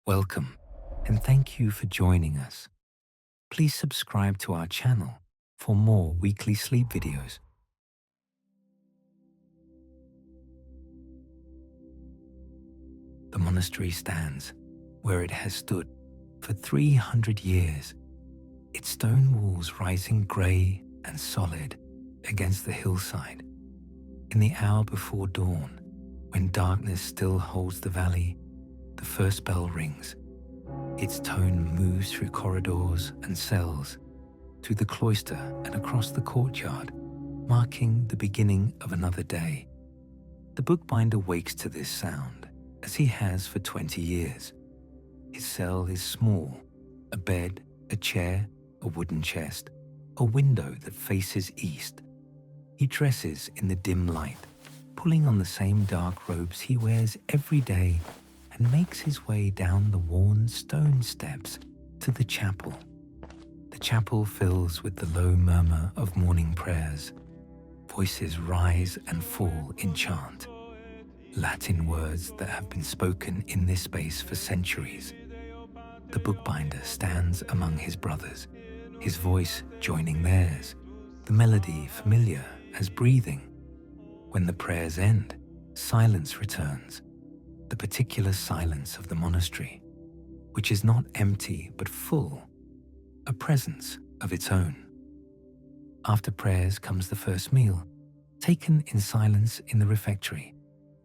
Welcome, and thank you for joining us. Please subscribe to our channel for more weekly sleep videos. The monastery stands where it has stood for 300 years, its stone walls rising grey and solid against the hillside. In the hour before dawn, when darkness still holds the valley, the first bell rings. Its tone moves through corridors and cells, through the cloister and across the courtyard, marking the beginning of another day. The bookbinder wakes to this sound, as he has for 20 years. His cell is small, a bed, a chair, a wooden chest, a window that faces east. He dresses in the dim light, pulling on the same dark robes he wears every day, and makes his way down the worn stone steps to the chapel. The chapel fills with the low murmur of morning prayers. Voices rise and fall in chant, Latin words that have been spoken in this space for centuries. The bookbinder stands among his brothers, his voice joining theirs, the melody familiar as breathing. When the prayers end, silence returns, the particular silence of the monastery, which is not empty but full, a presence of its own. After prayers comes the first meal, taken in silence in the refectory.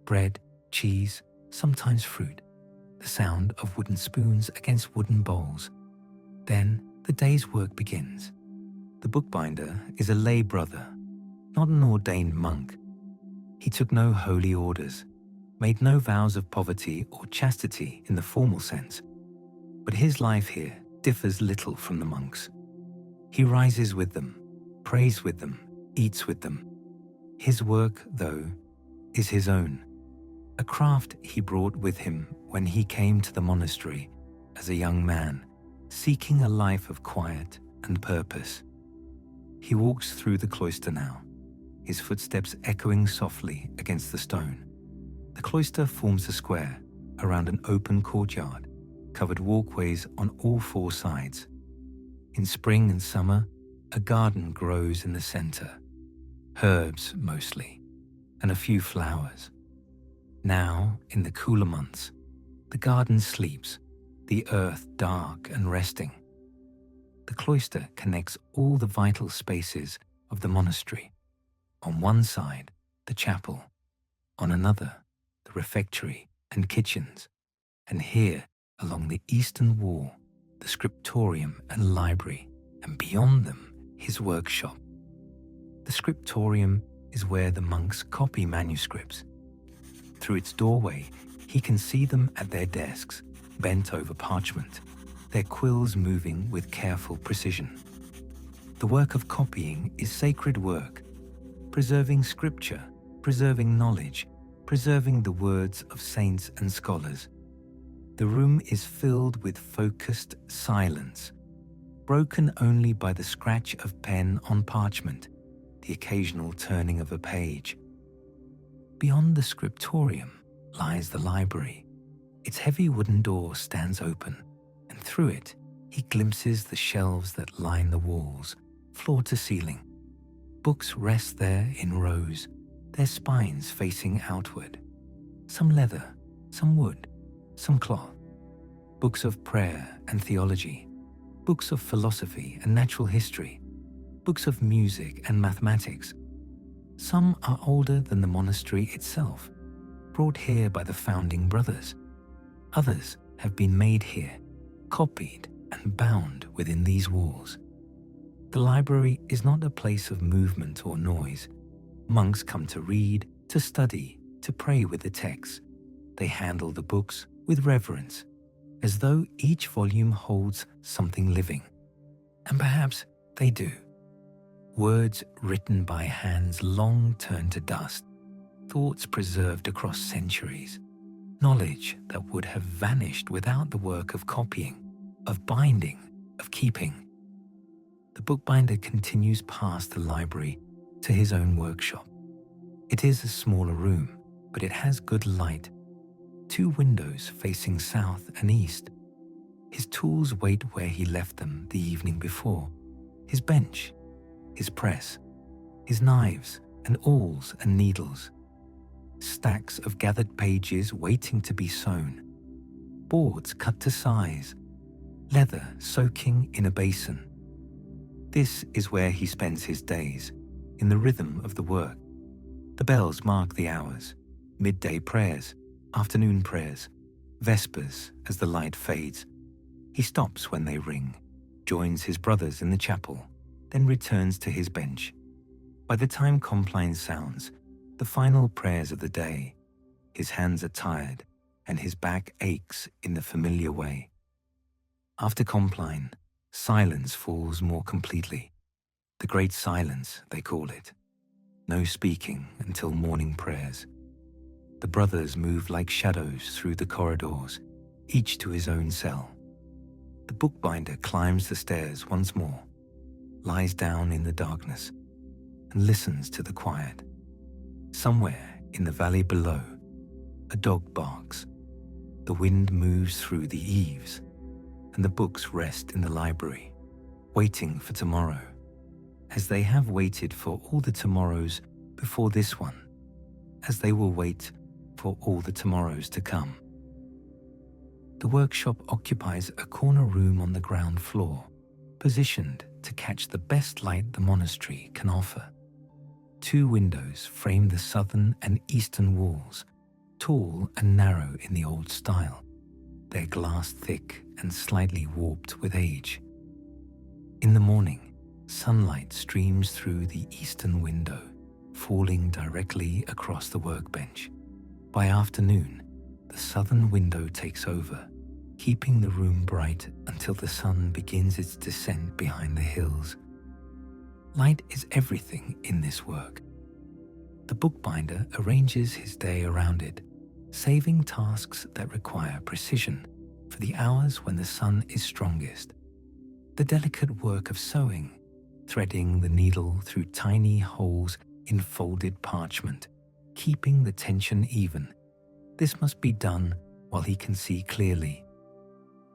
Bread, cheese, sometimes fruit, the sound of wooden spoons against wooden bowls. Then the day's work begins. The bookbinder is a lay brother, not an ordained monk. He took no holy orders, made no vows of poverty or chastity in the formal sense, but his life here differs little from the monks. He rises with them, prays with them, eats with them. His work, though, is his own, a craft he brought with him when he came to the monastery as a young man, seeking a life of quiet and purpose. He walks through the cloister now, his footsteps echoing softly against the stone. The cloister forms a square around an open courtyard, covered walkways on all four sides. In spring and summer, a garden grows in the center, herbs mostly, and a few flowers. Now, in the cooler months, the garden sleeps, the earth dark and resting. The cloister connects all the vital spaces of the monastery. On one side, the chapel, on another, the refectory and kitchens, and here, along the eastern wall, the scriptorium and library, and beyond them, his workshop. The scriptorium is where the monks copy manuscripts. Through its doorway, he can see them at their desks, bent over parchment, their quills moving with careful precision. The work of copying is sacred work, preserving scripture, preserving knowledge, preserving the words of saints and scholars. The room is filled with focused silence, broken only by the scratch of pen on parchment, the occasional turning of a page. Beyond the scriptorium lies the library. Its heavy wooden door stands open, and through it he glimpses the shelves that line the walls, floor to ceiling. Books rest there in rows, their spines facing outward. Some leather, some wood, some cloth. Books of prayer and theology, books of philosophy and natural history, books of music and mathematics. Some are older than the monastery itself, brought here by the founding brothers. Others have been made here, copied and bound within these walls. The library is not a place of movement or noise. Monks come to read, to study, to pray with the texts. They handle the books with reverence, as though each volume holds something living. And perhaps they do. Words written by hands long turned to dust, thoughts preserved across centuries, knowledge that would have vanished without the work of copying, of binding, of keeping. The bookbinder continues past the library to his own workshop. It is a smaller room, but it has good light. 2 windows facing south and east. His tools wait where he left them the evening before. His bench, his press, his knives and awls and needles. Stacks of gathered pages waiting to be sewn. Boards cut to size. Leather soaking in a basin. This is where he spends his days, in the rhythm of the work. The bells mark the hours, midday prayers, afternoon prayers, vespers as the light fades. He stops when they ring, joins his brothers in the chapel, then returns to his bench. By the time Compline sounds, the final prayers of the day, his hands are tired and his back aches in the familiar way. After Compline, silence falls more completely. The great silence, they call it. No speaking until morning prayers. The brothers move like shadows through the corridors, each to his own cell. The bookbinder climbs the stairs once more, lies down in the darkness, and listens to the quiet. Somewhere in the valley below, a dog barks. The wind moves through the eaves, and the books rest in the library, waiting for tomorrow, as they have waited for all the tomorrows before this one, as they will wait for all the tomorrows to come. The workshop occupies a corner room on the ground floor, positioned to catch the best light the monastery can offer. 2 windows frame the southern and eastern walls, tall and narrow in the old style, their glass thick and slightly warped with age. In the morning, sunlight streams through the eastern window, falling directly across the workbench. By afternoon, the southern window takes over, keeping the room bright until the sun begins its descent behind the hills. Light is everything in this work. The bookbinder arranges his day around it, saving tasks that require precision for the hours when the sun is strongest. The delicate work of sewing, threading the needle through tiny holes in folded parchment, keeping the tension even. This must be done while he can see clearly.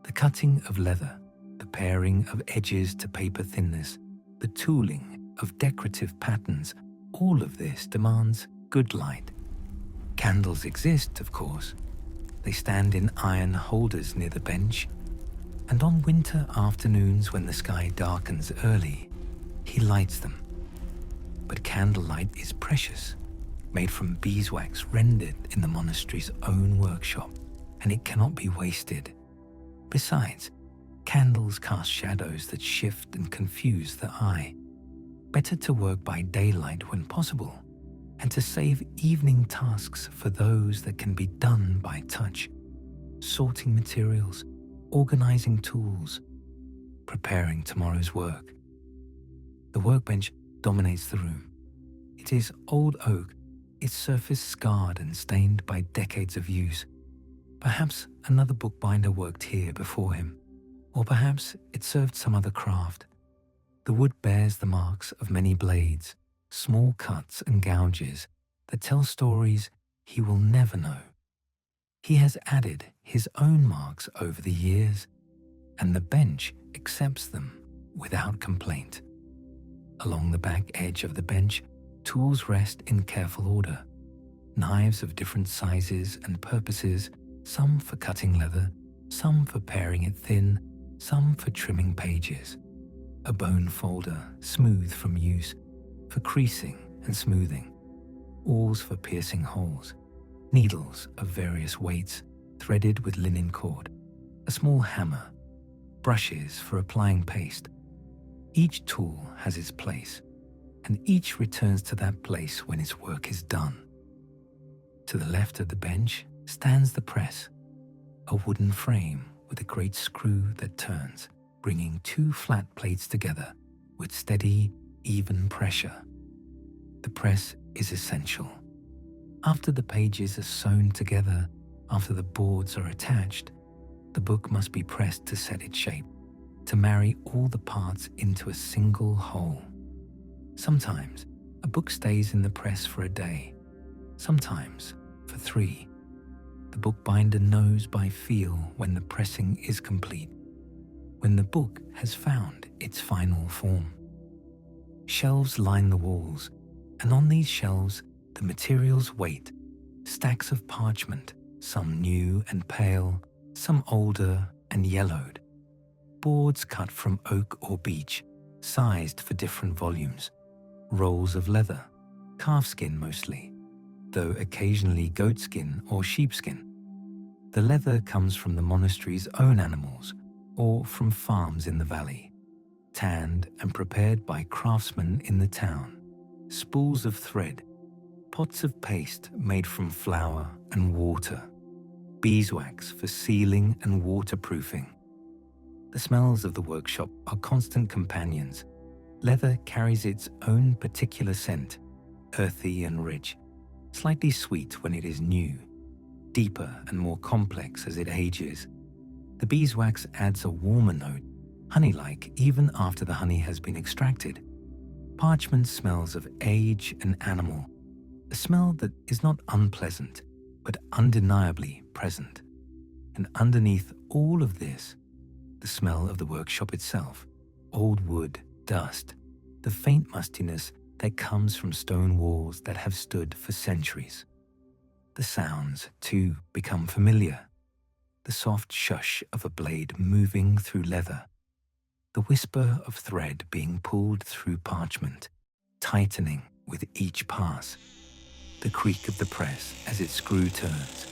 The cutting of leather, the paring of edges to paper thinness, the tooling of decorative patterns, all of this demands good light. Candles exist, of course. They stand in iron holders near the bench, and on winter afternoons when the sky darkens early, he lights them. But candlelight is precious, made from beeswax rendered in the monastery's own workshop, and it cannot be wasted. Besides, candles cast shadows that shift and confuse the eye. Better to work by daylight when possible, and to save evening tasks for those that can be done by touch, sorting materials, organizing tools, preparing tomorrow's work. The workbench dominates the room. It is old oak, its surface scarred and stained by decades of use. Perhaps another bookbinder worked here before him, or perhaps it served some other craft. The wood bears the marks of many blades, small cuts and gouges that tell stories he will never know. He has added his own marks over the years, and the bench accepts them without complaint. Along the back edge of the bench, tools rest in careful order. Knives of different sizes and purposes, some for cutting leather, some for paring it thin, some for trimming pages. A bone folder, smooth from use, for creasing and smoothing. Awls for piercing holes. Needles of various weights, threaded with linen cord. A small hammer. Brushes for applying paste. Each tool has its place, and each returns to that place when its work is done. To the left of the bench stands the press, a wooden frame with a great screw that turns, bringing 2 flat plates together with steady, even pressure. The press is essential. After the pages are sewn together, after the boards are attached, the book must be pressed to set its shape, to marry all the parts into a single whole. Sometimes a book stays in the press for a day, sometimes for 3. The bookbinder knows by feel when the pressing is complete, when the book has found its final form. Shelves line the walls, and on these shelves the materials wait, stacks of parchment, some new and pale, some older and yellowed. Boards cut from oak or beech, sized for different volumes. Rolls of leather, calfskin mostly, though occasionally goatskin or sheepskin. The leather comes from the monastery's own animals or from farms in the valley, tanned and prepared by craftsmen in the town. Spools of thread, pots of paste made from flour and water, beeswax for sealing and waterproofing. The smells of the workshop are constant companions. Leather carries its own particular scent, earthy and rich, slightly sweet when it is new, deeper and more complex as it ages. The beeswax adds a warmer note, honey-like even after the honey has been extracted. Parchment smells of age and animal, a smell that is not unpleasant, but undeniably present. And underneath all of this, the smell of the workshop itself, old wood, dust, the faint mustiness that comes from stone walls that have stood for centuries. The sounds, too, become familiar. The soft shush of a blade moving through leather, the whisper of thread being pulled through parchment, tightening with each pass, the creak of the press as its screw turns,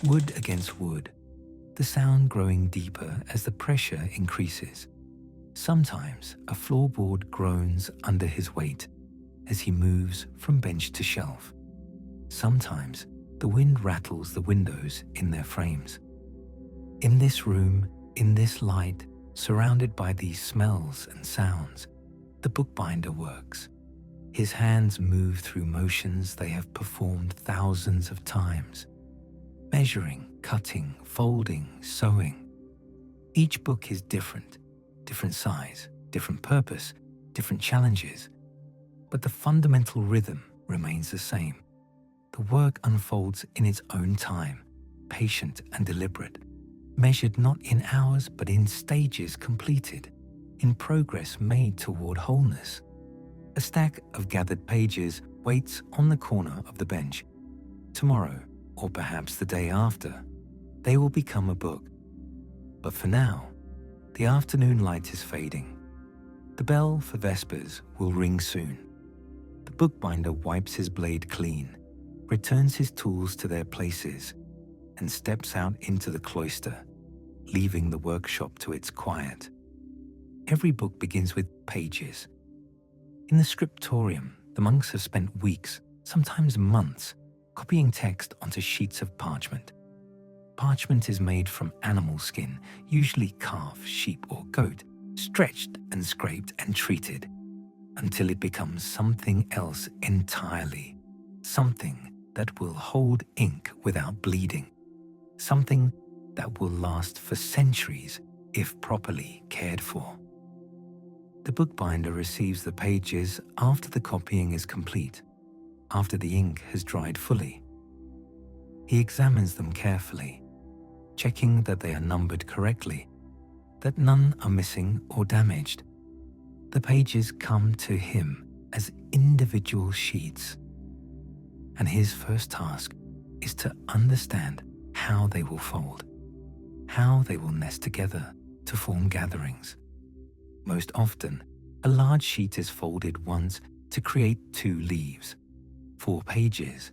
wood against wood, the sound growing deeper as the pressure increases. Sometimes a floorboard groans under his weight as he moves from bench to shelf. Sometimes the wind rattles the windows in their frames. In this room, in this light, surrounded by these smells and sounds, the bookbinder works. His hands move through motions they have performed thousands of times, measuring, cutting, folding, sewing. Each book is different size, different purpose, different challenges, but the fundamental rhythm remains the same. The work unfolds in its own time, patient and deliberate, measured not in hours but in stages completed, in progress made toward wholeness. A stack of gathered pages waits on the corner of the bench. Tomorrow, or perhaps the day after, they will become a book. But for now, the afternoon light is fading. The bell for Vespers will ring soon. The bookbinder wipes his blade clean, returns his tools to their places, and steps out into the cloister, leaving the workshop to its quiet. Every book begins with pages. In the scriptorium, the monks have spent weeks, sometimes months, copying text onto sheets of parchment. Parchment is made from animal skin, usually calf, sheep, or goat, stretched and scraped and treated, until it becomes something else entirely, something that will hold ink without bleeding, something that will last for centuries if properly cared for. The bookbinder receives the pages after the copying is complete, after the ink has dried fully. He examines them carefully, checking that they are numbered correctly, that none are missing or damaged. The pages come to him as individual sheets, and his first task is to understand how they will fold, how they will nest together to form gatherings. Most often, a large sheet is folded once to create 2 leaves, 4 pages.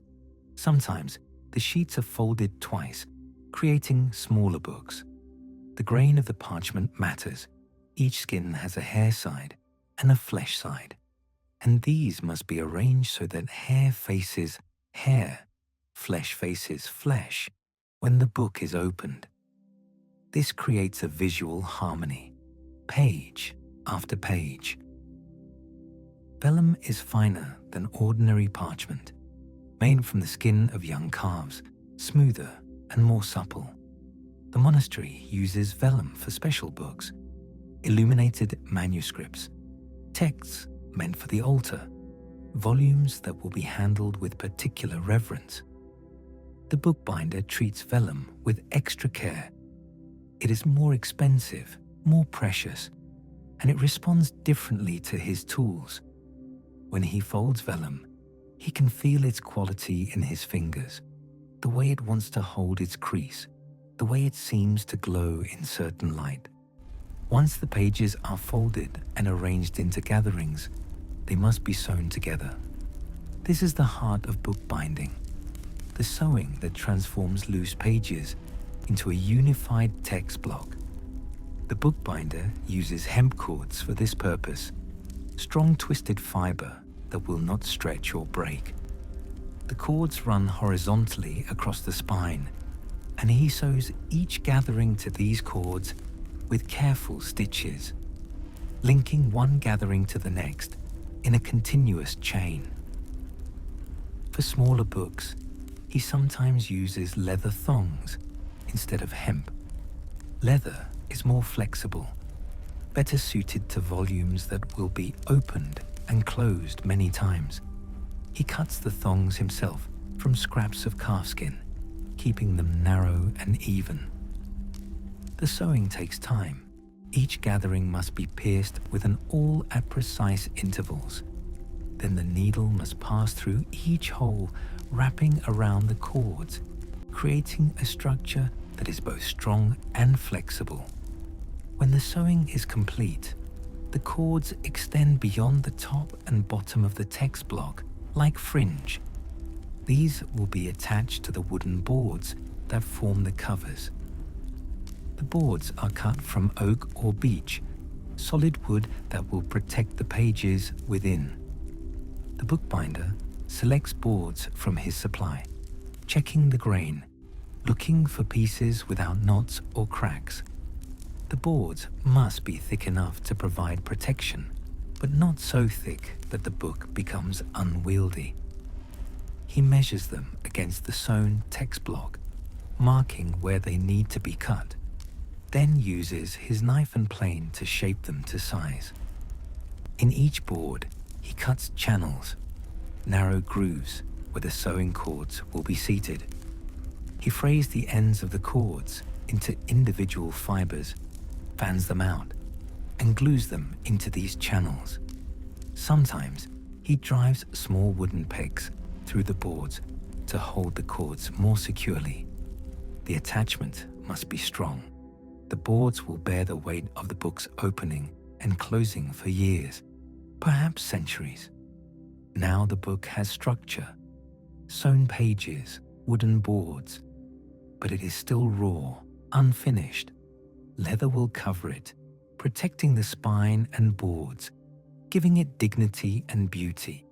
Sometimes the sheets are folded twice, creating smaller books. The grain of the parchment matters. Each skin has a hair side and a flesh side, and these must be arranged so that hair faces hair, flesh faces flesh when the book is opened. This creates a visual harmony, page after page. Vellum is finer than ordinary parchment, made from the skin of young calves, smoother and more supple. The monastery uses vellum for special books, illuminated manuscripts, texts meant for the altar, volumes that will be handled with particular reverence. The bookbinder treats vellum with extra care. It is more expensive, more precious, and it responds differently to his tools. When he folds vellum, he can feel its quality in his fingers, the way it wants to hold its crease, the way it seems to glow in certain light. Once the pages are folded and arranged into gatherings, they must be sewn together. This is the heart of bookbinding, the sewing that transforms loose pages into a unified text block. The bookbinder uses hemp cords for this purpose, strong twisted fiber that will not stretch or break. The cords run horizontally across the spine, and he sews each gathering to these cords with careful stitches, linking one gathering to the next in a continuous chain. For smaller books, he sometimes uses leather thongs instead of hemp. Leather is more flexible, better suited to volumes that will be opened and closed many times. He cuts the thongs himself from scraps of calfskin, keeping them narrow and even. The sewing takes time. Each gathering must be pierced with an awl at precise intervals. Then the needle must pass through each hole, wrapping around the cords, creating a structure that is both strong and flexible. When the sewing is complete, the cords extend beyond the top and bottom of the text block like fringe. These will be attached to the wooden boards that form the covers. The boards are cut from oak or beech, solid wood that will protect the pages within. The bookbinder selects boards from his supply, checking the grain, looking for pieces without knots or cracks. The boards must be thick enough to provide protection, but not so thick that the book becomes unwieldy. He measures them against the sewn text block, marking where they need to be cut, then uses his knife and plane to shape them to size. In each board, he cuts channels, narrow grooves where the sewing cords will be seated. He frays the ends of the cords into individual fibers, fans them out, and glues them into these channels. Sometimes he drives small wooden pegs through the boards to hold the cords more securely. The attachment must be strong. The boards will bear the weight of the book's opening and closing for years, perhaps centuries. Now the book has structure, sewn pages, wooden boards, but it is still raw, unfinished. Leather will cover it, protecting the spine and boards, giving it dignity and beauty.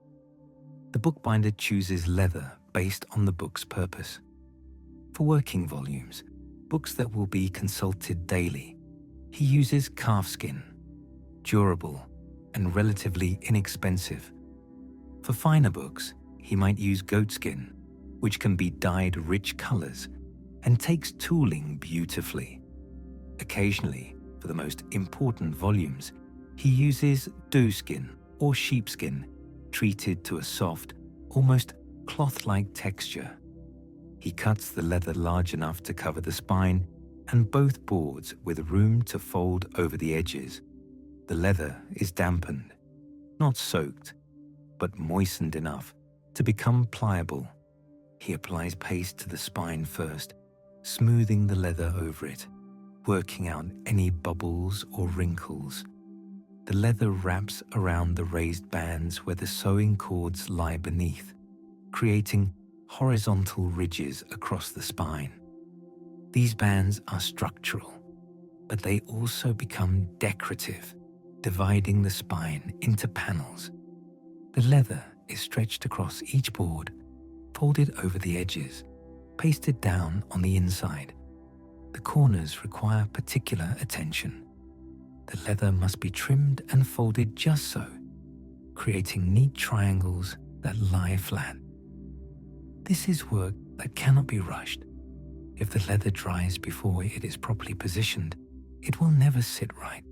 The bookbinder chooses leather based on the book's purpose. For working volumes, books that will be consulted daily, he uses calfskin, durable and relatively inexpensive. For finer books, he might use goatskin, which can be dyed rich colors and takes tooling beautifully. Occasionally, for the most important volumes, he uses doeskin or sheepskin, treated to a soft, almost cloth-like texture. He cuts the leather large enough to cover the spine and both boards with room to fold over the edges. The leather is dampened, not soaked, but moistened enough to become pliable. He applies paste to the spine first, smoothing the leather over it, working out any bubbles or wrinkles. The leather wraps around the raised bands where the sewing cords lie beneath, creating horizontal ridges across the spine. These bands are structural, but they also become decorative, dividing the spine into panels. The leather is stretched across each board, folded over the edges, pasted down on the inside. The corners require particular attention. The leather must be trimmed and folded just so, creating neat triangles that lie flat. This is work that cannot be rushed. If the leather dries before it is properly positioned, it will never sit right.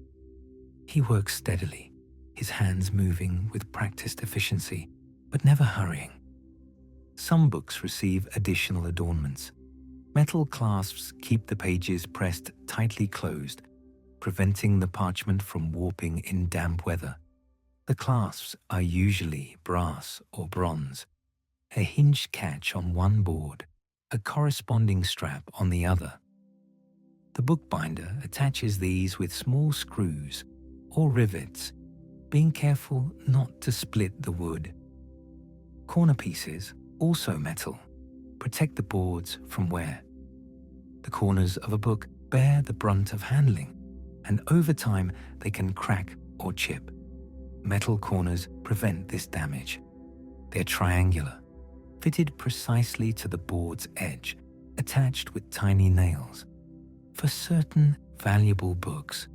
He works steadily, his hands moving with practiced efficiency, but never hurrying. Some books receive additional adornments. Metal clasps keep the pages pressed tightly closed, preventing the parchment from warping in damp weather. The clasps are usually brass or bronze, a hinged catch on one board, a corresponding strap on the other. The bookbinder attaches these with small screws or rivets, being careful not to split the wood. Corner pieces, also metal, protect the boards from wear. The corners of a book bear the brunt of handling, and over time they can crack or chip. Metal corners prevent this damage. They're triangular, fitted precisely to the board's edge, attached with tiny nails. For certain valuable books,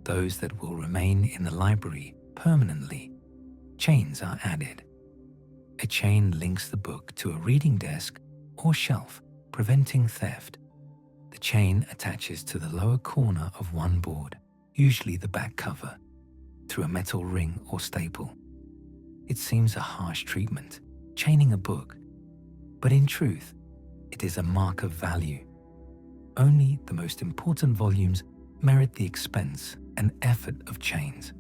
those that will remain in the library permanently, chains are added. A chain links the book to a reading desk or shelf, preventing theft. The chain attaches to the lower corner of one board, usually the back cover, through a metal ring or staple. It seems a harsh treatment, chaining a book, but in truth, it is a mark of value. Only the most important volumes merit the expense and effort of chains.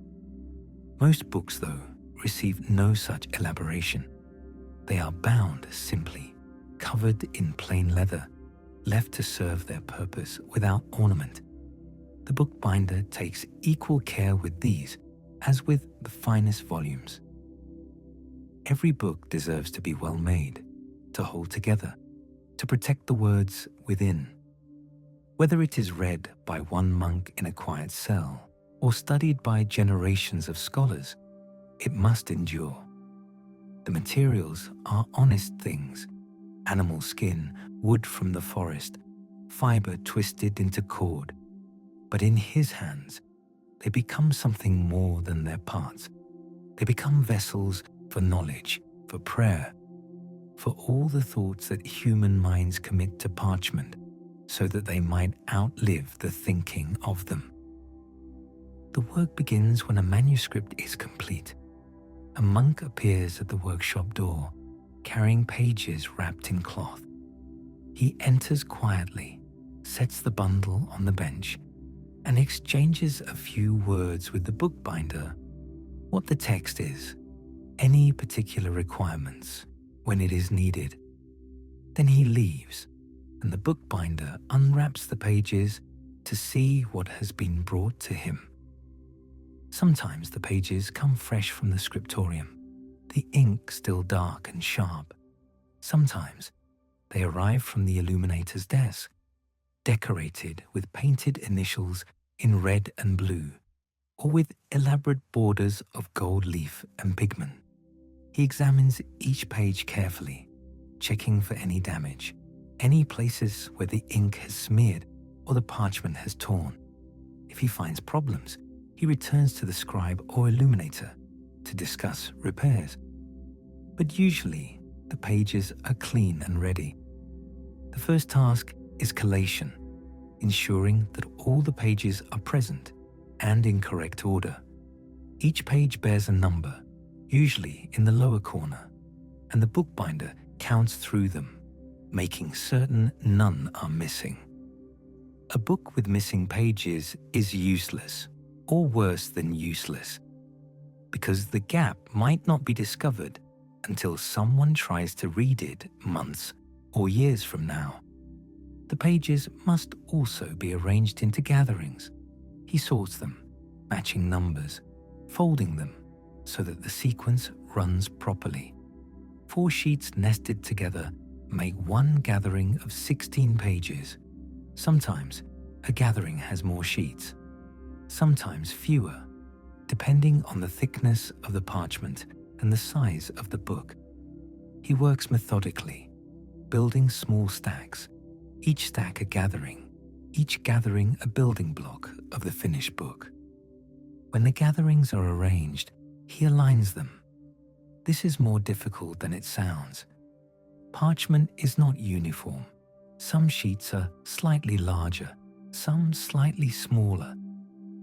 Most books, though, receive no such elaboration. They are bound simply, covered in plain leather, left to serve their purpose without ornament. The bookbinder takes equal care with these as with the finest volumes. Every book deserves to be well made, to hold together, to protect the words within. Whether it is read by one monk in a quiet cell or studied by generations of scholars, it must endure. The materials are honest things: animal skin, wood from the forest, fiber twisted into cord. But in his hands, they become something more than their parts. They become vessels for knowledge, for prayer, for all the thoughts that human minds commit to parchment, so that they might outlive the thinking of them. The work begins when a manuscript is complete. A monk appears at the workshop door, carrying pages wrapped in cloth. He enters quietly, sets the bundle on the bench, and exchanges a few words with the bookbinder: what the text is, any particular requirements, when it is needed. Then he leaves, and the bookbinder unwraps the pages to see what has been brought to him. Sometimes the pages come fresh from the scriptorium, the ink still dark and sharp. Sometimes they arrive from the illuminator's desk, decorated with painted initials in red and blue, or with elaborate borders of gold leaf and pigment. He examines each page carefully, checking for any damage, any places where the ink has smeared or the parchment has torn. If he finds problems, he returns to the scribe or illuminator to discuss repairs. But usually, the pages are clean and ready. The first task is collation, ensuring that all the pages are present and in correct order. Each page bears a number, usually in the lower corner, and the bookbinder counts through them, making certain none are missing. A book with missing pages is useless, or worse than useless, because the gap might not be discovered until someone tries to read it months or years from now. The pages must also be arranged into gatherings. He sorts them, matching numbers, folding them so that the sequence runs properly. 4 sheets nested together make one gathering of 16 pages. Sometimes a gathering has more sheets, sometimes fewer, depending on the thickness of the parchment and the size of the book. He works methodically, building small stacks, each stack a gathering, each gathering a building block of the finished book. When the gatherings are arranged, he aligns them. This is more difficult than it sounds. Parchment is not uniform. Some sheets are slightly larger, some slightly smaller.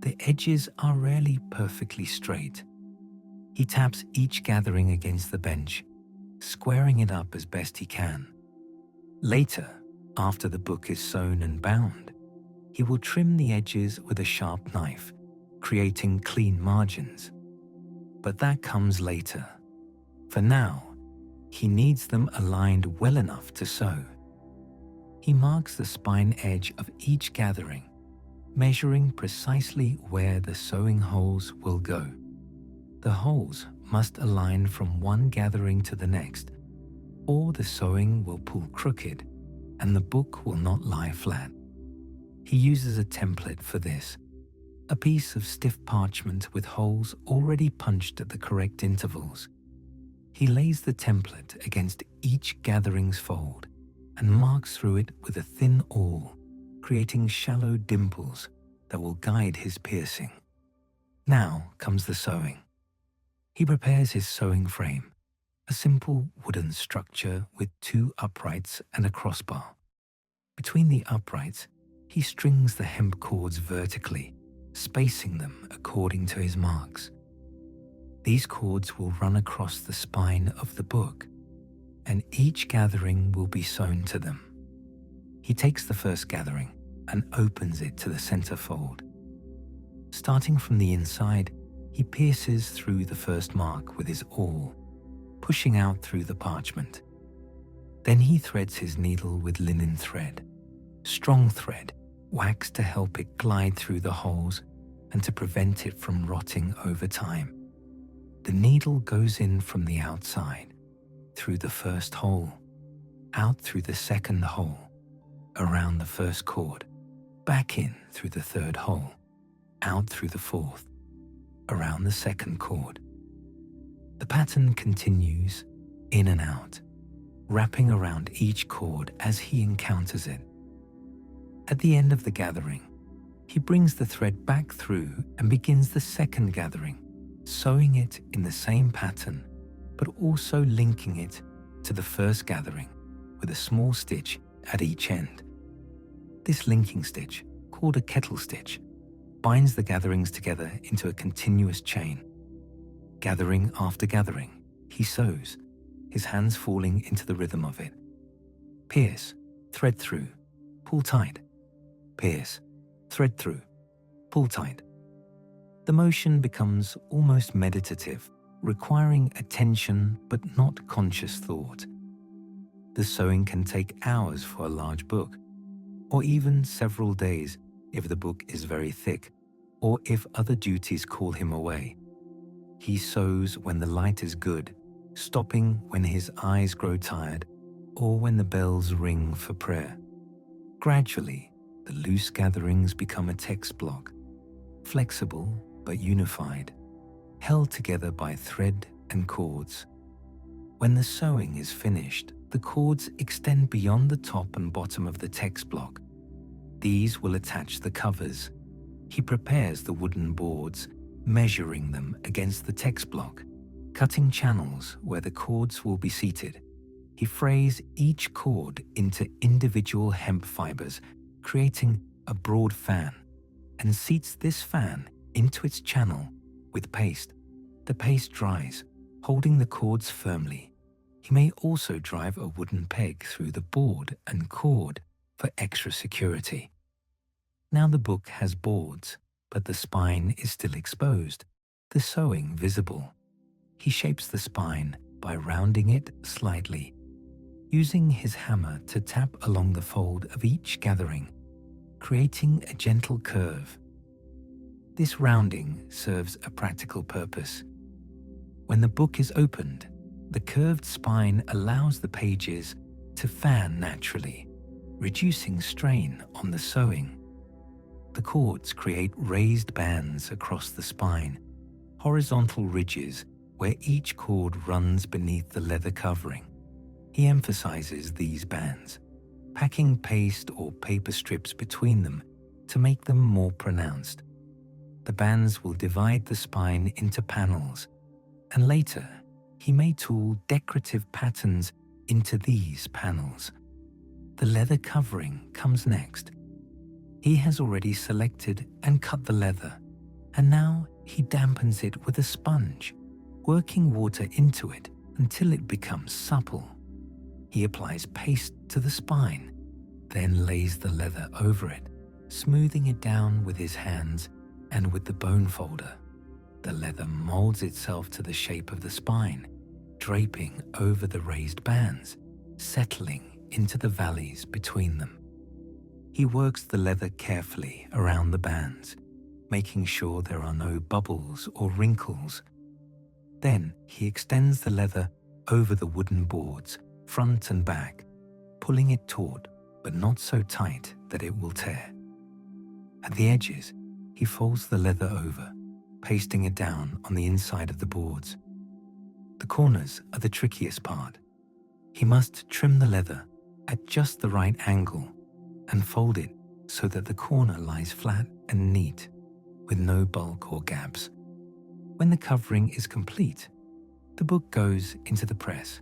The edges are rarely perfectly straight. He taps each gathering against the bench, squaring it up as best he can. Later, after the book is sewn and bound, he will trim the edges with a sharp knife, creating clean margins. But that comes later. For now, he needs them aligned well enough to sew. He marks the spine edge of each gathering, measuring precisely where the sewing holes will go. The holes must align from one gathering to the next, or the sewing will pull crooked and the book will not lie flat. He uses a template for this, a piece of stiff parchment with holes already punched at the correct intervals. He lays the template against each gathering's fold and marks through it with a thin awl, creating shallow dimples that will guide his piercing. Now comes the sewing. He prepares his sewing frame, a simple wooden structure with 2 uprights and a crossbar. Between the uprights, he strings the hemp cords vertically, spacing them according to his marks. These cords will run across the spine of the book, and each gathering will be sewn to them. He takes the first gathering and opens it to the center fold. Starting from the inside, he pierces through the first mark with his awl, pushing out through the parchment. Then he threads his needle with linen thread, strong thread, waxed to help it glide through the holes and to prevent it from rotting over time. The needle goes in from the outside, through the first hole, out through the second hole, around the first cord, back in through the third hole, out through the fourth, around the second cord. The pattern continues in and out, wrapping around each cord as he encounters it. At the end of the gathering, he brings the thread back through and begins the second gathering, sewing it in the same pattern, but also linking it to the first gathering with a small stitch at each end. This linking stitch, called a kettle stitch, binds the gatherings together into a continuous chain. Gathering after gathering, he sews, his hands falling into the rhythm of it. Pierce, thread through, pull tight. Pierce, thread through, pull tight. The motion becomes almost meditative, requiring attention but not conscious thought. The sewing can take hours for a large book, or even several days if the book is very thick, or if other duties call him away. He sews when the light is good, stopping when his eyes grow tired, or when the bells ring for prayer. Gradually, the loose gatherings become a text block, flexible but unified, held together by thread and cords. When the sewing is finished, the cords extend beyond the top and bottom of the text block. These will attach the covers. He prepares the wooden boards, measuring them against the text block, cutting channels where the cords will be seated. He frays each cord into individual hemp fibers, creating a broad fan, and seats this fan into its channel with paste. The paste dries, holding the cords firmly. He may also drive a wooden peg through the board and cord for extra security. Now the book has boards, but the spine is still exposed, the sewing visible. He shapes the spine by rounding it slightly, using his hammer to tap along the fold of each gathering, creating a gentle curve. This rounding serves a practical purpose. When the book is opened, the curved spine allows the pages to fan naturally, reducing strain on the sewing. The cords create raised bands across the spine, horizontal ridges where each cord runs beneath the leather covering. He emphasizes these bands, packing paste or paper strips between them to make them more pronounced. The bands will divide the spine into panels, and later he may tool decorative patterns into these panels. The leather covering comes next. He has already selected and cut the leather, and now he dampens it with a sponge, working water into it until it becomes supple. He applies paste to the spine, then lays the leather over it, smoothing it down with his hands and with the bone folder. The leather molds itself to the shape of the spine, draping over the raised bands, settling into the valleys between them. He works the leather carefully around the bands, making sure there are no bubbles or wrinkles. Then he extends the leather over the wooden boards, front and back, pulling it taut but not so tight that it will tear. At the edges, he folds the leather over, pasting it down on the inside of the boards. The corners are the trickiest part. He must trim the leather at just the right angle and fold it so that the corner lies flat and neat, with no bulk or gaps. When the covering is complete, the book goes into the press.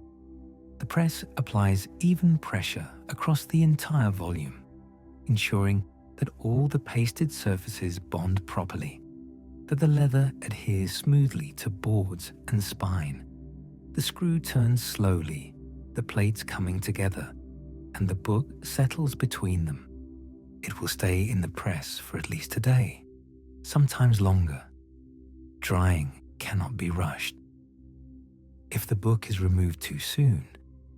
The press applies even pressure across the entire volume, ensuring that all the pasted surfaces bond properly, that the leather adheres smoothly to boards and spine. The screw turns slowly, the plates coming together, and the book settles between them. It will stay in the press for at least a day, sometimes longer. Drying cannot be rushed. If the book is removed too soon,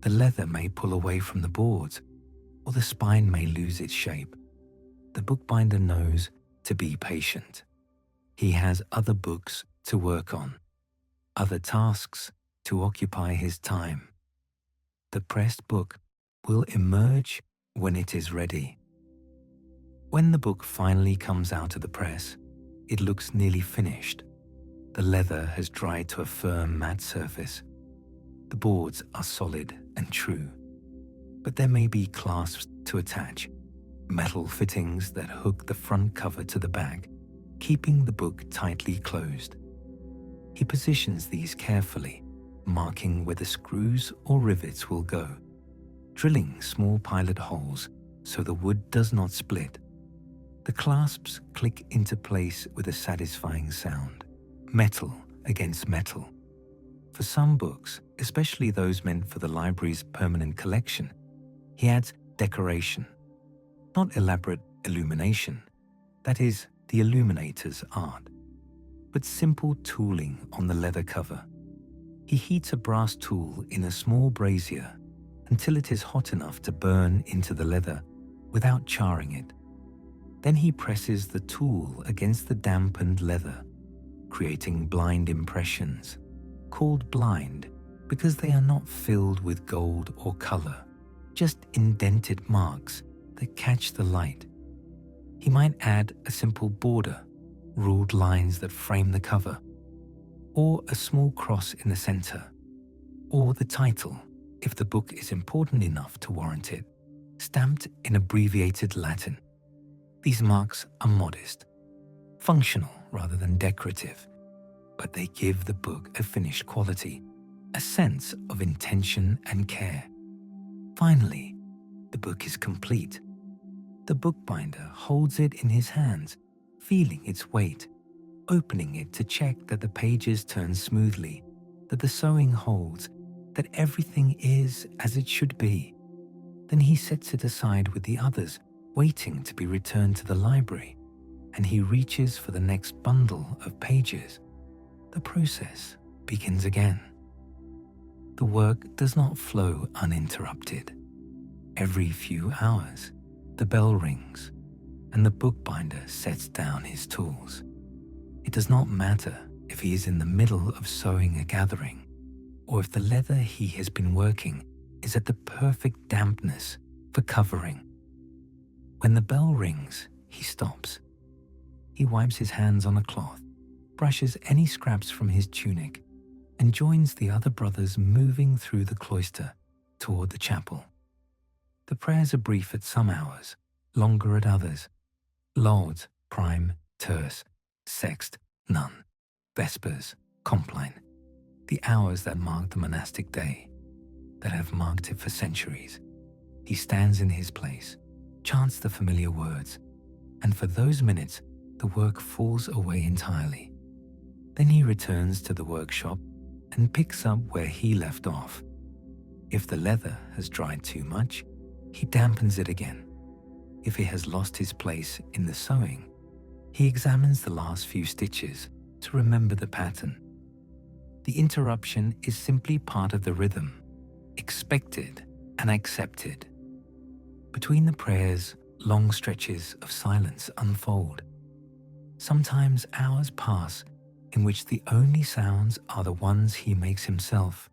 the leather may pull away from the boards, or the spine may lose its shape. The bookbinder knows to be patient. He has other books to work on, other tasks to occupy his time. The pressed book will emerge when it is ready. When the book finally comes out of the press, it looks nearly finished. The leather has dried to a firm, matte surface. The boards are solid and true, but there may be clasps to attach, metal fittings that hook the front cover to the back, keeping the book tightly closed. He positions these carefully, marking where the screws or rivets will go, drilling small pilot holes so the wood does not split. The clasps click into place with a satisfying sound, metal against metal. For some books, especially those meant for the library's permanent collection, he adds decoration, not elaborate illumination, that is, the illuminator's art, but simple tooling on the leather cover. He heats a brass tool in a small brazier until it is hot enough to burn into the leather without charring it. Then he presses the tool against the dampened leather, creating blind impressions, called blind because they are not filled with gold or color, just indented marks that catch the light. He might add a simple border, ruled lines that frame the cover, or a small cross in the center, or the title, if the book is important enough to warrant it, stamped in abbreviated Latin. These marks are modest, functional rather than decorative, but they give the book a finished quality, a sense of intention and care. Finally, the book is complete. The bookbinder holds it in his hands, feeling its weight, opening it to check that the pages turn smoothly, that the sewing holds, that everything is as it should be. Then he sets it aside with the others, waiting to be returned to the library, and he reaches for the next bundle of pages. The process begins again. The work does not flow uninterrupted. Every few hours, the bell rings, and the bookbinder sets down his tools. It does not matter if he is in the middle of sewing a gathering, or if the leather he has been working is at the perfect dampness for covering. When the bell rings, he stops. He wipes his hands on a cloth, brushes any scraps from his tunic, and joins the other brothers moving through the cloister toward the chapel. The prayers are brief at some hours, longer at others. Lauds, prime, terce, sext, none, vespers, compline. The hours that mark the monastic day, that have marked it for centuries. He stands in his place, chants the familiar words, and for those minutes the work falls away entirely. Then he returns to the workshop, and picks up where he left off. If the leather has dried too much, he dampens it again. If it has lost his place in the sewing, he examines the last few stitches to remember the pattern. The interruption is simply part of the rhythm, expected and accepted. Between the prayers, long stretches of silence unfold. Sometimes hours pass in which the only sounds are the ones he makes himself: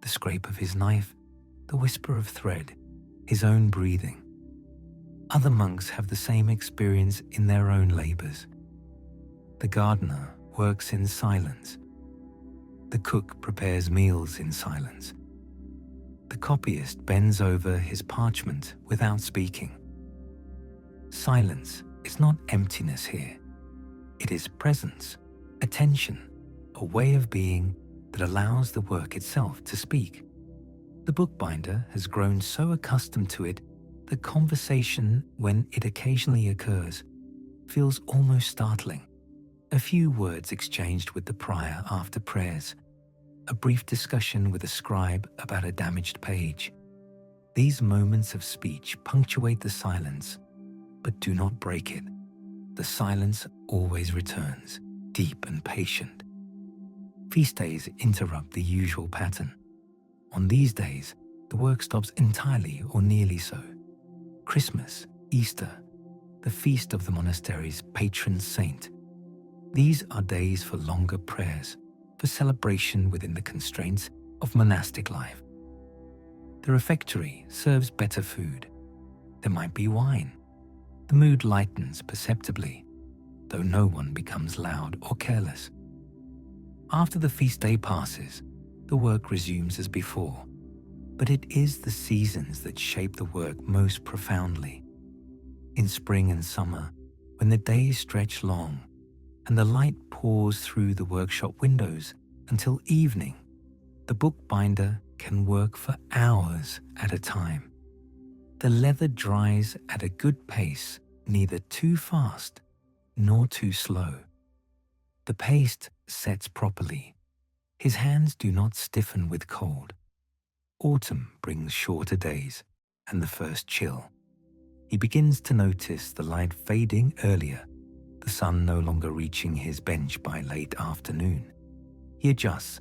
the scrape of his knife, the whisper of thread, his own breathing. Other monks have the same experience in their own labors. The gardener works in silence. The cook prepares meals in silence. The copyist bends over his parchment without speaking. Silence is not emptiness here. It is presence, attention, a way of being that allows the work itself to speak. The bookbinder has grown so accustomed to it that conversation, when it occasionally occurs, feels almost startling. A few words exchanged with the prior after prayers, a brief discussion with a scribe about a damaged page. These moments of speech punctuate the silence, but do not break it. The silence always returns, deep and patient. Feast days interrupt the usual pattern. On these days, the work stops entirely or nearly so. Christmas, Easter, the feast of the monastery's patron saint. These are days for longer prayers, for celebration within the constraints of monastic life. The refectory serves better food. There might be wine. The mood lightens perceptibly, though no one becomes loud or careless. After the feast day passes, the work resumes as before, but it is the seasons that shape the work most profoundly. In spring and summer, when the days stretch long and the light pours through the workshop windows until evening, the bookbinder can work for hours at a time. The leather dries at a good pace, neither too fast nor too slow. The paste sets properly. His hands do not stiffen with cold. Autumn brings shorter days and the first chill. He begins to notice the light fading earlier, the sun no longer reaching his bench by late afternoon. He adjusts,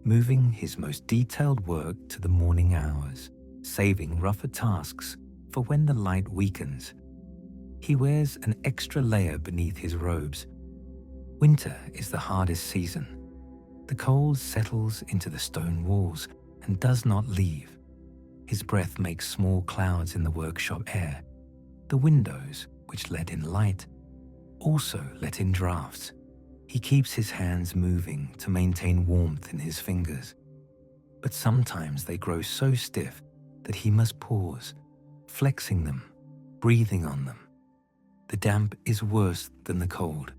moving his most detailed work to the morning hours, saving rougher tasks for when the light weakens. He wears an extra layer beneath his robes. Winter is the hardest season. The cold settles into the stone walls and does not leave. His breath makes small clouds in the workshop air. The windows, which let in light, also let in drafts. He keeps his hands moving to maintain warmth in his fingers. But sometimes they grow so stiff that he must pause, flexing them, breathing on them. The damp is worse than the cold.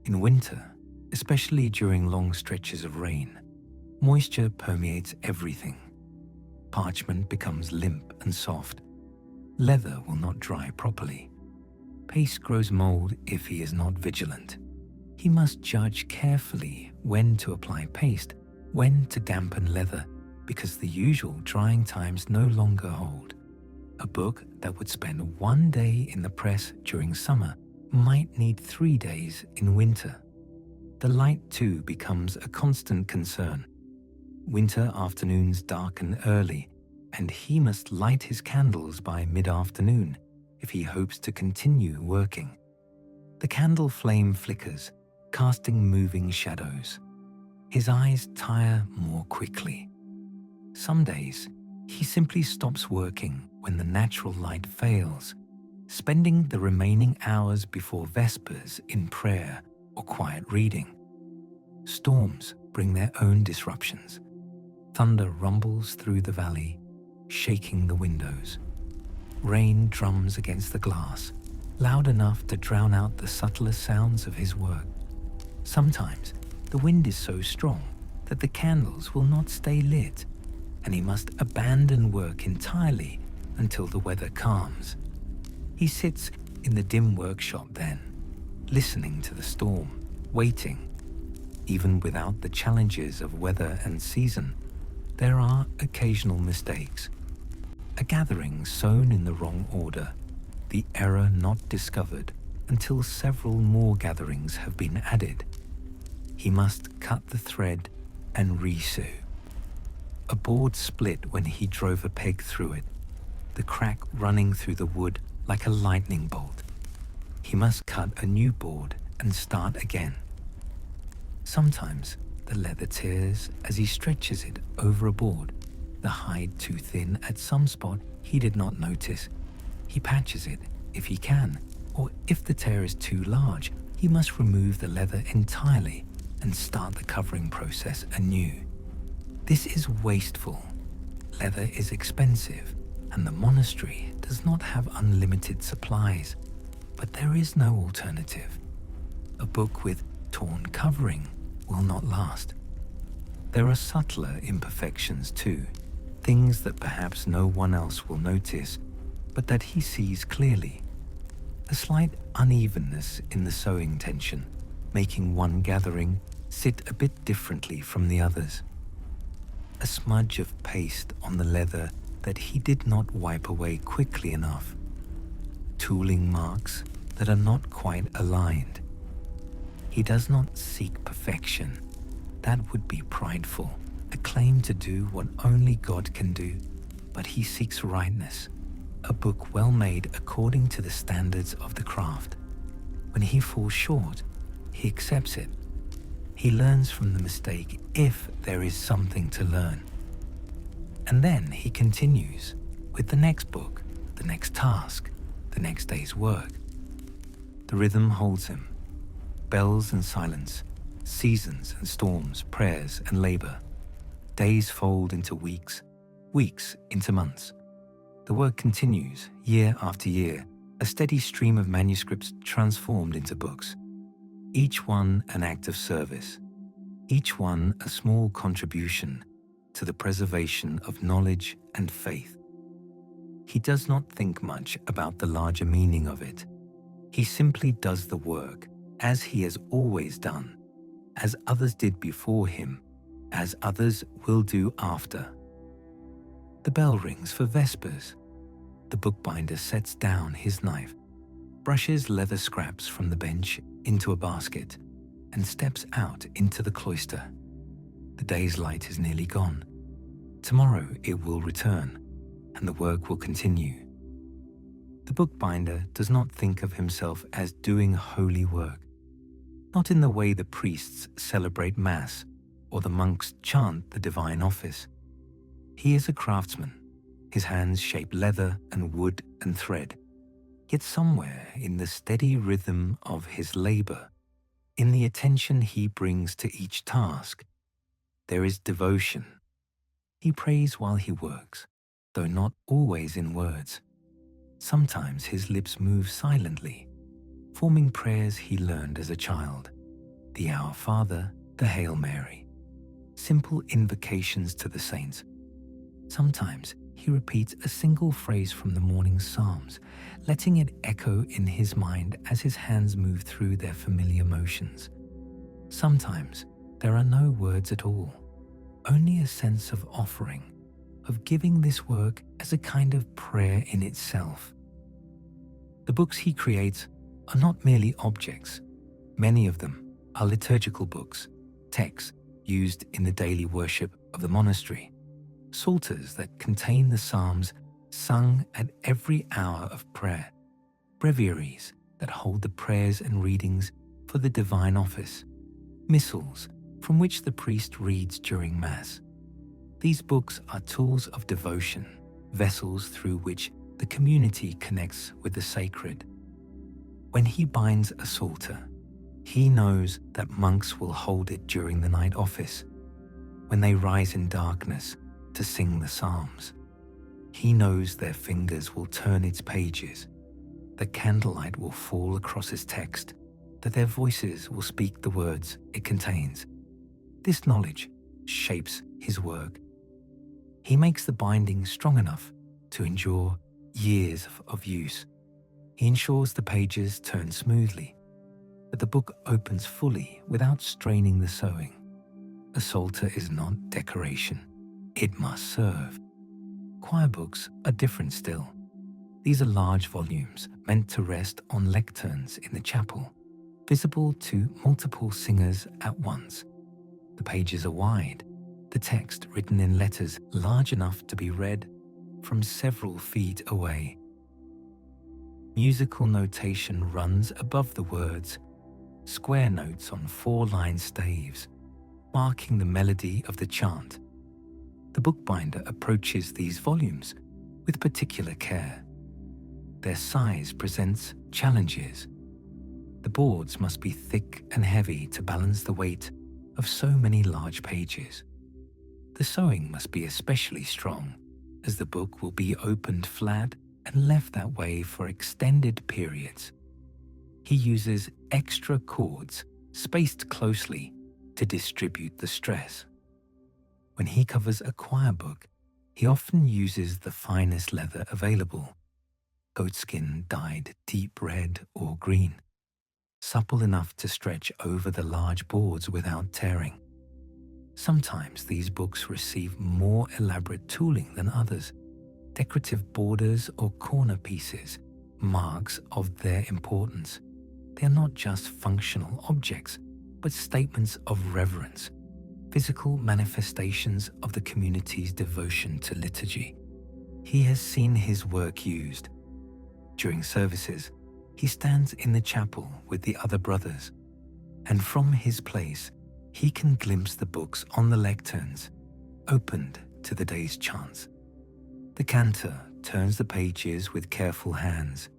In winter, especially during long stretches of rain, moisture permeates everything. Parchment becomes limp and soft. Leather will not dry properly. Paste grows mold if he is not vigilant. He must judge carefully when to apply paste, when to dampen leather, because the usual drying times no longer hold. A book that would spend 1 day in the press during summer might need 3 days in winter. The light too becomes a constant concern. Winter afternoons darken early, and he must light his candles by mid-afternoon if he hopes to continue working. The candle flame flickers, casting moving shadows. His eyes tire more quickly. Some days, he simply stops working when the natural light fails, spending the remaining hours before Vespers in prayer or quiet reading. Storms bring their own disruptions. Thunder rumbles through the valley, shaking the windows. Rain drums against the glass, loud enough to drown out the subtlest sounds of his work. Sometimes the wind is so strong that the candles will not stay lit, and he must abandon work entirely until the weather calms. He sits in the dim workshop then, listening to the storm, waiting. Even without the challenges of weather and season, there are occasional mistakes. A gathering sewn in the wrong order, the error not discovered until several more gatherings have been added. He must cut the thread and re-sew. A board split when he drove a peg through it, the crack running through the wood like a lightning bolt. He must cut a new board and start again. Sometimes the leather tears as he stretches it over a board, the hide too thin at some spot he did not notice. He patches it if he can, or if the tear is too large, he must remove the leather entirely and start the covering process anew. This is wasteful. Leather is expensive, and the monastery does not have unlimited supplies, but there is no alternative. A book with torn covering will not last. There are subtler imperfections too, things that perhaps no one else will notice, but that he sees clearly. A slight unevenness in the sewing tension, making one gathering sit a bit differently from the others. A smudge of paste on the leather that he did not wipe away quickly enough. Tooling marks that are not quite aligned. He does not seek perfection. That would be prideful, a claim to do what only God can do, but he seeks rightness, a book well made according to the standards of the craft. When he falls short, he accepts it. He learns from the mistake if there is something to learn. And then he continues with the next book, the next task, the next day's work. The rhythm holds him. Bells and silence, seasons and storms, prayers and labor. Days fold into weeks, weeks into months. The work continues year after year, a steady stream of manuscripts transformed into books. Each one an act of service, each one a small contribution to the preservation of knowledge and faith. He does not think much about the larger meaning of it. He simply does the work as he has always done, as others did before him, as others will do after. The bell rings for vespers. The bookbinder sets down his knife, brushes leather scraps from the bench into a basket, and steps out into the cloister. The day's light is nearly gone. Tomorrow it will return, and the work will continue. The bookbinder does not think of himself as doing holy work, not in the way the priests celebrate Mass or the monks chant the divine office. He is a craftsman. His hands shape leather and wood and thread. Yet somewhere in the steady rhythm of his labor, in the attention he brings to each task, there is devotion. He prays while he works, though not always in words. Sometimes his lips move silently, forming prayers he learned as a child. The Our Father, the Hail Mary. Simple invocations to the saints. Sometimes he repeats a single phrase from the morning Psalms, letting it echo in his mind as his hands move through their familiar motions. Sometimes there are no words at all, only a sense of offering, of giving this work as a kind of prayer in itself. The books he creates are not merely objects. Many of them are liturgical books, texts used in the daily worship of the monastery, psalters that contain the psalms sung at every hour of prayer, breviaries that hold the prayers and readings for the divine office, missals from which the priest reads during Mass. These books are tools of devotion, vessels through which the community connects with the sacred. When he binds a psalter, he knows that monks will hold it during the night office, when they rise in darkness to sing the psalms. He knows their fingers will turn its pages, that candlelight will fall across its text, that their voices will speak the words it contains. This knowledge shapes his work. He makes the binding strong enough to endure years of use. He ensures the pages turn smoothly. but the book opens fully without straining the sewing. A psalter is not decoration. It must serve. Choir books are different still. These are large volumes meant to rest on lecterns in the chapel, visible to multiple singers at once. The pages are wide, the text written in letters large enough to be read from several feet away. Musical notation runs above the words, square notes on 4-line staves, marking the melody of the chant. The bookbinder approaches these volumes with particular care. Their size presents challenges. The boards must be thick and heavy to balance the weight of so many large pages. The sewing must be especially strong, as the book will be opened flat and left that way for extended periods. He uses extra cords spaced closely to distribute the stress. When he covers a choir book, he often uses the finest leather available, goatskin dyed deep red or green, supple enough to stretch over the large boards without tearing. Sometimes these books receive more elaborate tooling than others, decorative borders or corner pieces, marks of their importance. They are not just functional objects, but statements of reverence, physical manifestations of the community's devotion to liturgy. He has seen his work used. During services, he stands in the chapel with the other brothers, and from his place, he can glimpse the books on the lecterns, opened to the day's chants. The cantor turns the pages with careful hands,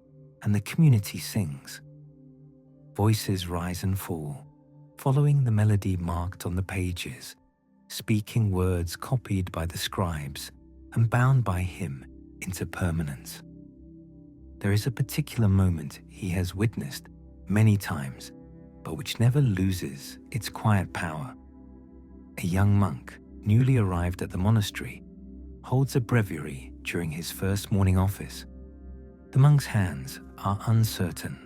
and the community sings. Voices rise and fall, following the melody marked on the pages, speaking words copied by the scribes and bound by him into permanence. There is a particular moment he has witnessed many times, but which never loses its quiet power. A young monk, newly arrived at the monastery, holds a breviary during his first morning office. The monk's hands are uncertain,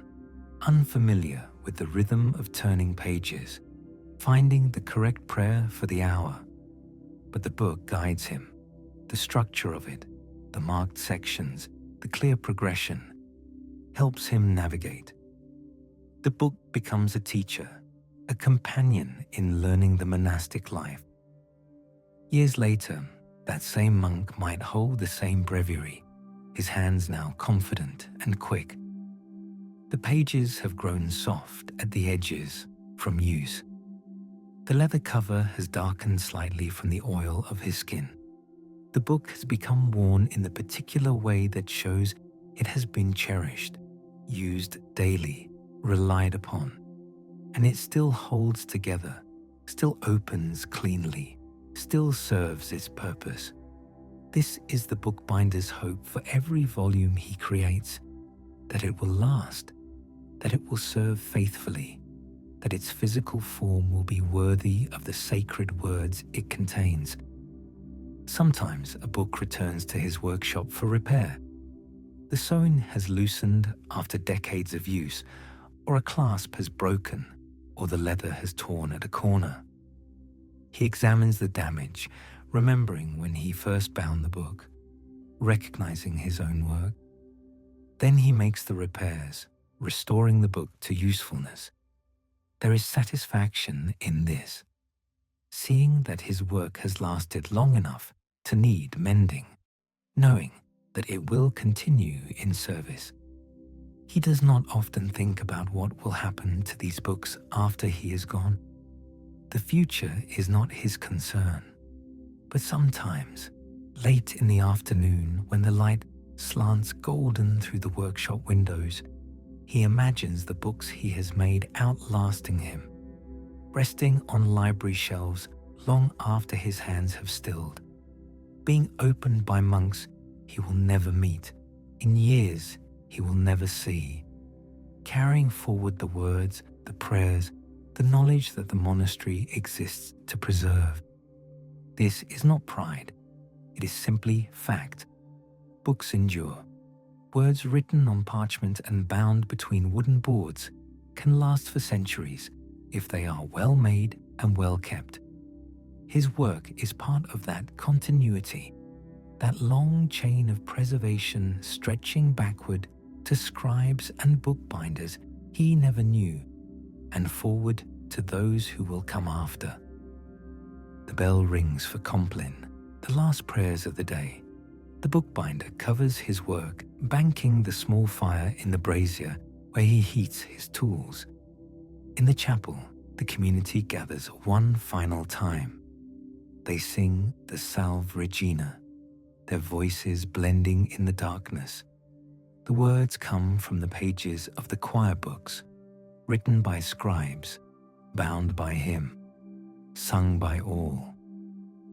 unfamiliar with the rhythm of turning pages, finding the correct prayer for the hour. But the book guides him. The structure of it, the marked sections, the clear progression, helps him navigate. The book becomes a teacher, a companion in learning the monastic life. Years later, that same monk might hold the same breviary, his hands now confident and quick. The pages have grown soft at the edges from use. The leather cover has darkened slightly from the oil of his skin. The book has become worn in the particular way that shows it has been cherished, used daily, relied upon, and it still holds together, still opens cleanly, still serves its purpose. This is the bookbinder's hope for every volume he creates, that it will last, that it will serve faithfully, that its physical form will be worthy of the sacred words it contains. Sometimes a book returns to his workshop for repair. The sewing has loosened after decades of use, or a clasp has broken, or the leather has torn at a corner. He examines the damage, remembering when he first bound the book, recognizing his own work. Then he makes the repairs, restoring the book to usefulness. There is satisfaction in this, seeing that his work has lasted long enough to need mending, knowing that it will continue in service. He does not often think about what will happen to these books after he is gone. The future is not his concern, but sometimes, late in the afternoon when the light slants golden through the workshop windows, he imagines the books he has made outlasting him, resting on library shelves long after his hands have stilled, being opened by monks he will never meet, in years he will never see, carrying forward the words, the prayers, the knowledge that the monastery exists to preserve. This is not pride, it is simply fact. Books endure. Words written on parchment and bound between wooden boards can last for centuries if they are well made and well kept. His work is part of that continuity, that long chain of preservation stretching backward to scribes and bookbinders he never knew, and forward to those who will come after. The bell rings for Compline, the last prayers of the day. The bookbinder covers his work, banking the small fire in the brazier where he heats his tools. In the chapel, the community gathers one final time. They sing the Salve Regina, their voices blending in the darkness. The words come from the pages of the choir books, written by scribes, bound by him, sung by all.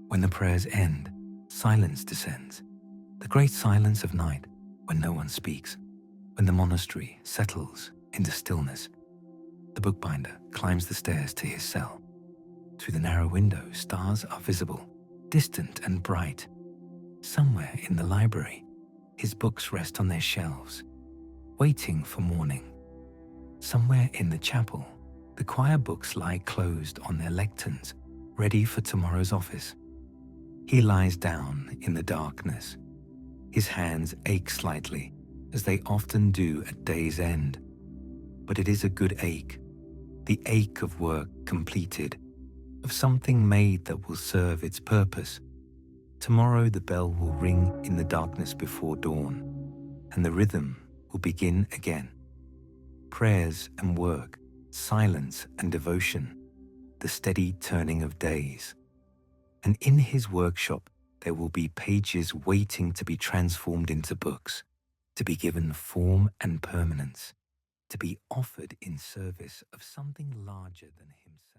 When the prayers end, silence descends, the great silence of night when no one speaks, when the monastery settles into stillness. The bookbinder climbs the stairs to his cell. Through the narrow window, stars are visible, distant and bright. Somewhere in the library, his books rest on their shelves, waiting for morning. Somewhere in the chapel, the choir books lie closed on their lecterns, ready for tomorrow's office. He lies down in the darkness. His hands ache slightly, as they often do at day's end. But it is a good ache, the ache of work completed, of something made that will serve its purpose. Tomorrow the bell will ring in the darkness before dawn, and the rhythm will begin again. Prayers and work, silence and devotion, the steady turning of days. And in his workshop there will be pages waiting to be transformed into books, to be given form and permanence, to be offered in service of something larger than himself.